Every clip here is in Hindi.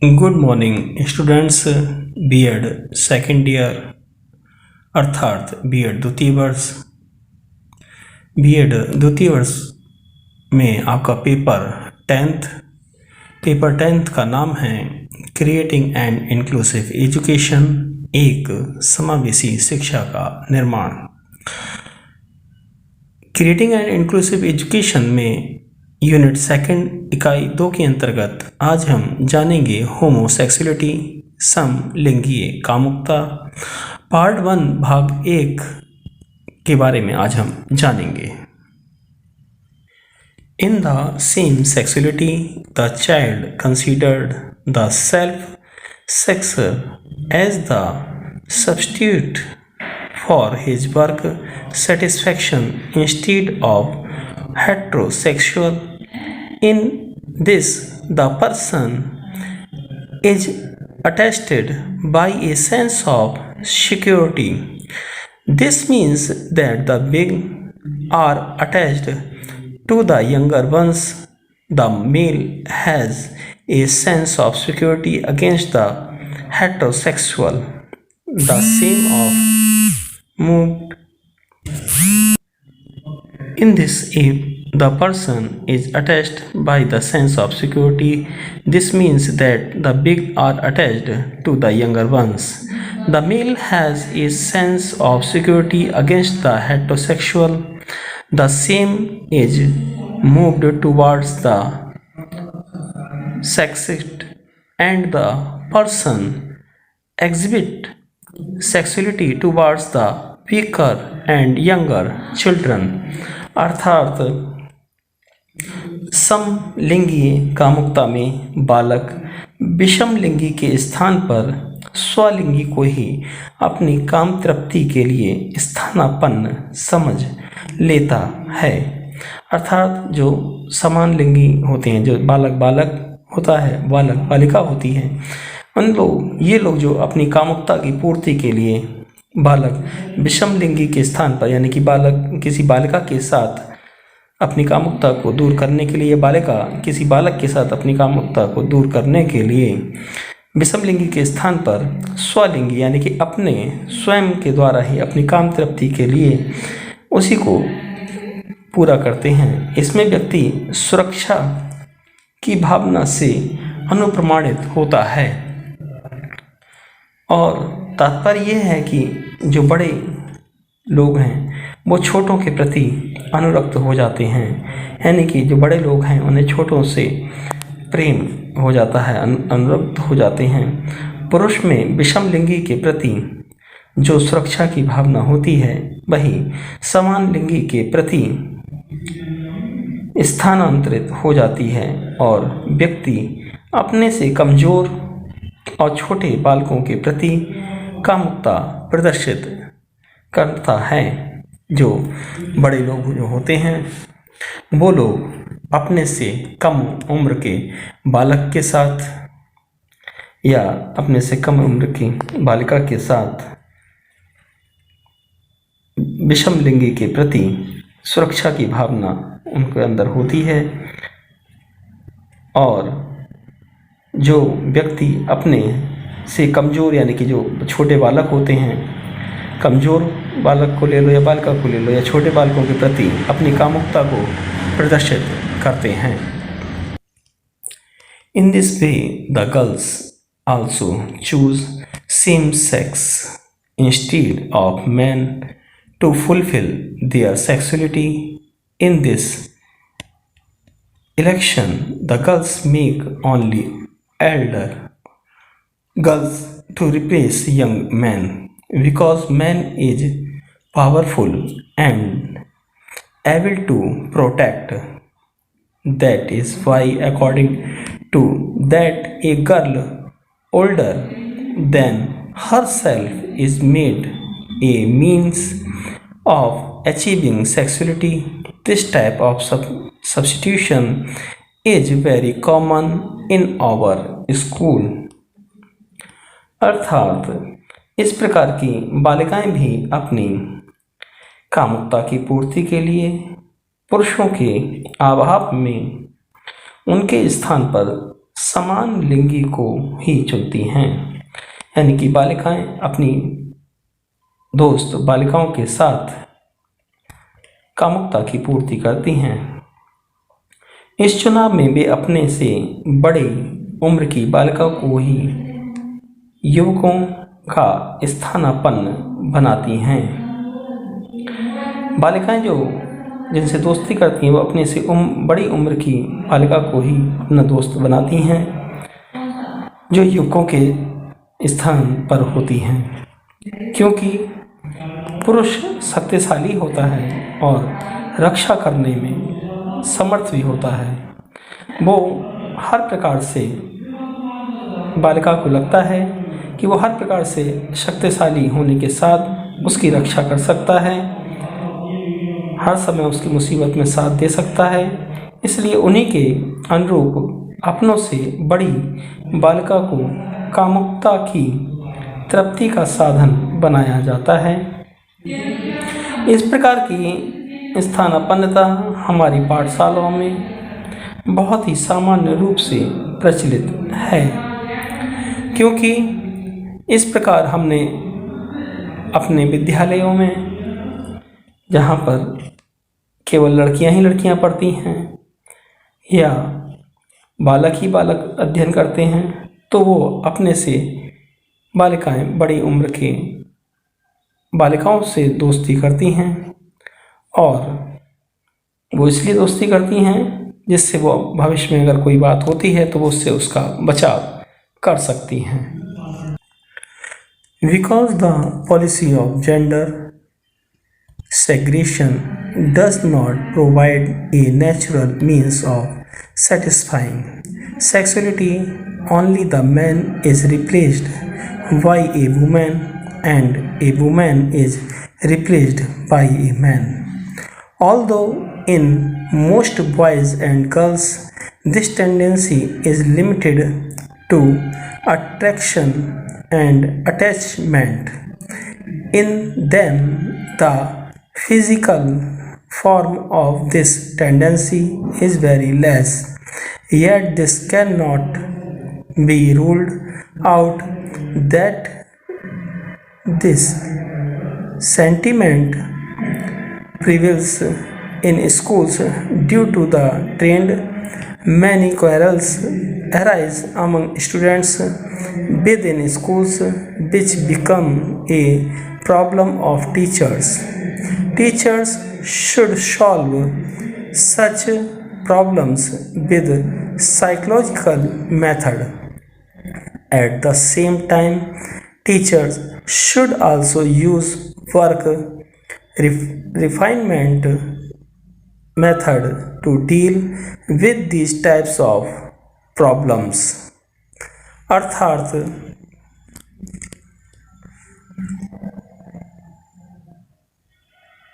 Good morning students. B Ed second year अर्थात बीएड द्वितीय वर्ष में आपका पेपर टेंथ का नाम है क्रिएटिंग एंड इंक्लूसिव एजुकेशन, एक समावेशी शिक्षा का निर्माण। क्रिएटिंग एंड इंक्लूसिव एजुकेशन में यूनिट सेकंड इकाई 2 के अंतर्गत आज हम जानेंगे होमोसेक्सुअलिटी, समलिंगीय कामुकता, पार्ट 1 भाग 1 के बारे में आज हम जानेंगे। In the same sexuality, the child considered the self-sex as the substitute for his work satisfaction instead of heterosexual. In this, the person is attested by a sense of security. This means that the big are attached to the younger ones. The male has a sense of security against the heterosexual. The same of moved. In this, if the person is attached by the sense of security, this means that the big are attached to the younger ones. The male has a sense of security against the heterosexual. The same is moved towards the sexist, and the person exhibit sexuality towards the weaker and younger children. अर्थात समलिंगीय कामुकता में बालक विषम लिंगी के स्थान पर स्वलिंगी को ही अपनी काम तृप्ति के लिए स्थानापन्न समझ लेता है। अर्थात जो समान लिंगी होते हैं, जो बालक होता है, बालक बालिका होती है, ये लोग जो अपनी कामुकता की पूर्ति के लिए बालक विषम लिंगी के स्थान पर, यानी कि बालक किसी बालिका के साथ अपनी कामुकता को दूर करने के लिए, बालिका किसी बालक के साथ अपनी कामुकता को दूर करने के लिए विषम लिंगी के स्थान पर स्वलिंगी यानी कि अपने स्वयं के द्वारा ही अपनी काम तृप्ति के लिए उसी को पूरा करते हैं। इसमें व्यक्ति सुरक्षा की भावना से अनुप्रमाणित होता है और तात्पर्य यह है कि जो बड़े लोग हैं वो छोटों के प्रति अनुरक्त हो जाते हैं, यानी कि जो बड़े लोग हैं उन्हें छोटों से प्रेम हो जाता है, अनुरक्त हो जाते हैं। पुरुष में विषम लिंगी के प्रति जो सुरक्षा की भावना होती है वही समान लिंगी के प्रति स्थानांतरित हो जाती है और व्यक्ति अपने से कमजोर और छोटे बालकों के प्रति कामुकता प्रदर्शित करता है। जो बड़े लोग जो होते हैं वो लोग अपने से कम उम्र के बालक के साथ या अपने से कम उम्र की बालिका के साथ विषम लिंगी के प्रति सुरक्षा की भावना उनके अंदर होती है और जो व्यक्ति अपने से कमज़ोर यानी कि जो छोटे बालक होते हैं, कमज़ोर बालक को ले लो या बालिका को ले लो या छोटे बालकों के प्रति अपनी कामुकता को प्रदर्शित करते हैं। In this way, the girls also choose same sex instead of men to fulfill their sexuality. In this election, the girls make only elder girls to replace young men because man is powerful and able to protect. That is why, according to that, a girl older than herself is made a means of achieving sexuality. This type of substitution is very common in our school. अर्थात इस प्रकार की बालिकाएं भी अपनी कामुकता की पूर्ति के लिए पुरुषों के अभाव में उनके स्थान पर समान लिंगी को ही चुनती हैं, यानी कि बालिकाएं अपनी दोस्त बालिकाओं के साथ कामुकता की पूर्ति करती हैं। इस चुनाव में वे अपने से बड़े उम्र की बालिकाओं को ही युवकों का स्थानापन्न बनाती हैं। बालिकाएं जो जिनसे दोस्ती करती हैं वो अपने से बड़ी उम्र की बालिका को ही अपना दोस्त बनाती हैं, जो युवकों के स्थान पर होती हैं, क्योंकि पुरुष शक्तिशाली होता है और रक्षा करने में समर्थ भी होता है। वो हर प्रकार से बालिका को लगता है कि वो हर प्रकार से शक्तिशाली होने के साथ उसकी रक्षा कर सकता है, हर समय उसकी मुसीबत में साथ दे सकता है। इसलिए उन्हीं के अनुरूप अपनों से बड़ी बालिका को कामुकता की तृप्ति का साधन बनाया जाता है। इस प्रकार की स्थानापन्नता हमारी पाठशालाओं में बहुत ही सामान्य रूप से प्रचलित है, क्योंकि इस प्रकार हमने अपने विद्यालयों में, जहाँ पर केवल लड़कियां ही लड़कियां पढ़ती हैं या बालक ही बालक अध्ययन करते हैं, तो वो अपने से बालिकाएं बड़ी उम्र के बालिकाओं से दोस्ती करती हैं, और वो इसलिए दोस्ती करती हैं जिससे वो भविष्य में अगर कोई बात होती है तो वो उससे उसका बचाव कर सकती हैं। Because the policy of gender segregation does not provide a natural means of satisfying sexuality, only the man is replaced by a woman and a woman is replaced by a man. Although in most boys and girls this tendency is limited to attraction and attachment, in them the physical form of this tendency is very less. Yet this cannot be ruled out that this sentiment prevails in schools due to the trend. Many quarrels arise among students within schools, which become a problem of teachers. Teachers should solve such problems with psychological method. At the same time, teachers should also use work refinement method to deal with these types of problems. अर्थात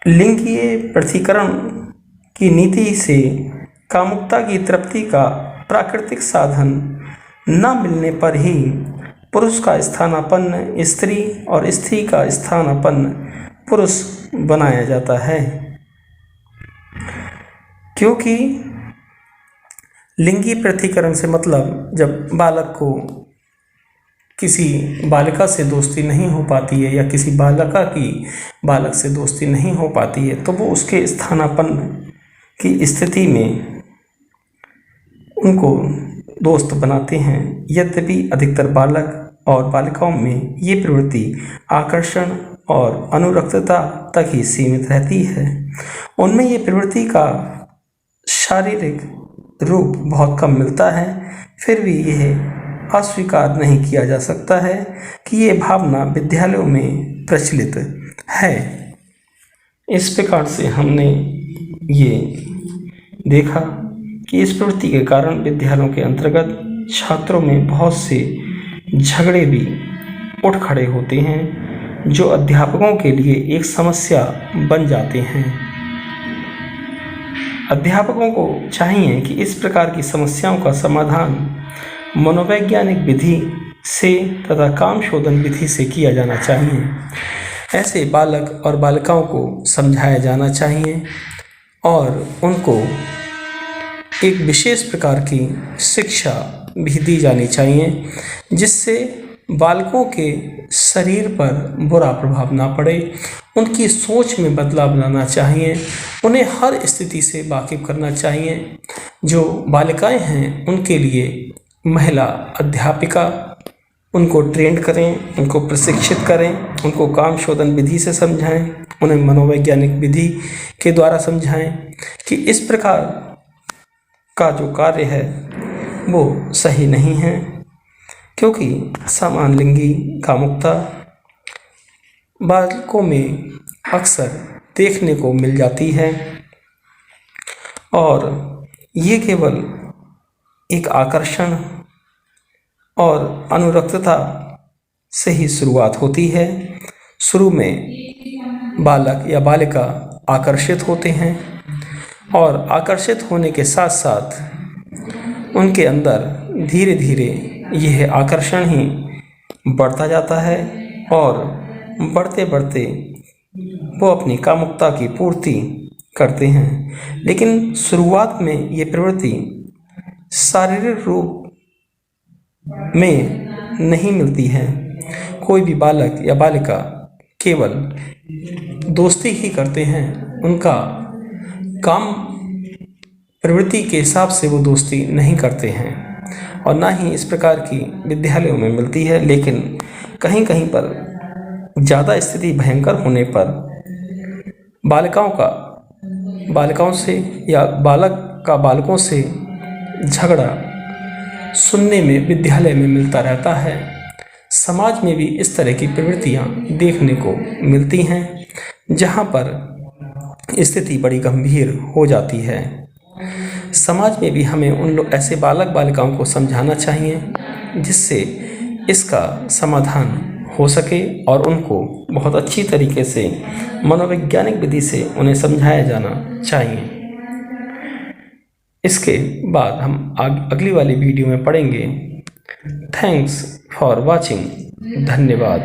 लिंगीय पृथक्करण की नीति से कामुकता की तृप्ति का प्राकृतिक साधन न मिलने पर ही पुरुष का स्थानापन्न स्त्री और स्त्री का स्थानापन्न पुरुष बनाया जाता है, क्योंकि लिंगी पृथक्करण से मतलब जब बालक को किसी बालिका से दोस्ती नहीं हो पाती है या किसी बालिका की बालक से दोस्ती नहीं हो पाती है, तो वो उसके स्थानापन्न की स्थिति में उनको दोस्त बनाते हैं। यद्यपि अधिकतर बालक और बालिकाओं में ये प्रवृत्ति आकर्षण और अनुरक्तता तक ही सीमित रहती है। उनमें ये प्रवृत्ति का शारीरिक रूप बहुत कम मिलता है, फिर भी यह अस्वीकार नहीं किया जा सकता है कि ये भावना विद्यालयों में प्रचलित है। इस प्रकार से हमने ये देखा कि इस प्रवृत्ति के कारण विद्यालयों के अंतर्गत छात्रों में बहुत से झगड़े भी उठ खड़े होते हैं, जो अध्यापकों के लिए एक समस्या बन जाते हैं। अध्यापकों को चाहिए कि इस प्रकार की समस्याओं का समाधान मनोवैज्ञानिक विधि से तथा काम शोधन विधि से किया जाना चाहिए। ऐसे बालक और बालिकाओं को समझाया जाना चाहिए और उनको एक विशेष प्रकार की शिक्षा भी दी जानी चाहिए, जिससे बालकों के शरीर पर बुरा प्रभाव ना पड़े। उनकी सोच में बदलाव लाना चाहिए, उन्हें हर स्थिति से वाकिफ करना चाहिए। जो बालिकाएं हैं उनके लिए महिला अध्यापिका उनको ट्रेंड करें, उनको प्रशिक्षित करें, उनको काम शोधन विधि से समझाएं, उन्हें मनोवैज्ञानिक विधि के द्वारा समझाएं कि इस प्रकार का जो कार्य है वो सही नहीं है, क्योंकि समान लिंगी कामुकता बालकों में अक्सर देखने को मिल जाती है और ये केवल एक आकर्षण और अनुरक्तता से ही शुरुआत होती है। शुरू में बालक या बालिका आकर्षित होते हैं और आकर्षित होने के साथ साथ उनके अंदर धीरे धीरे यह आकर्षण ही बढ़ता जाता है और बढ़ते बढ़ते वो अपनी कामुकता की पूर्ति करते हैं। लेकिन शुरुआत में ये प्रवृत्ति शारीरिक रूप में नहीं मिलती है। कोई भी बालक या बालिका केवल दोस्ती ही करते हैं, उनका काम प्रवृत्ति के हिसाब से वो दोस्ती नहीं करते हैं और ना ही इस प्रकार की विद्यालयों में मिलती है। लेकिन कहीं कहीं पर ज़्यादा स्थिति भयंकर होने पर बालिकाओं से या बालक का बालकों से झगड़ा सुनने में विद्यालय में मिलता रहता है। समाज में भी इस तरह की प्रवृत्तियां देखने को मिलती हैं, जहां पर स्थिति बड़ी गंभीर हो जाती है। समाज में भी हमें ऐसे बालक बालिकाओं को समझाना चाहिए, जिससे इसका समाधान हो सके और उनको बहुत अच्छी तरीके से मनोवैज्ञानिक विधि से उन्हें समझाया जाना चाहिए। इसके बाद हम अगली वाली वीडियो में पढ़ेंगे। Thanks for watching. धन्यवाद।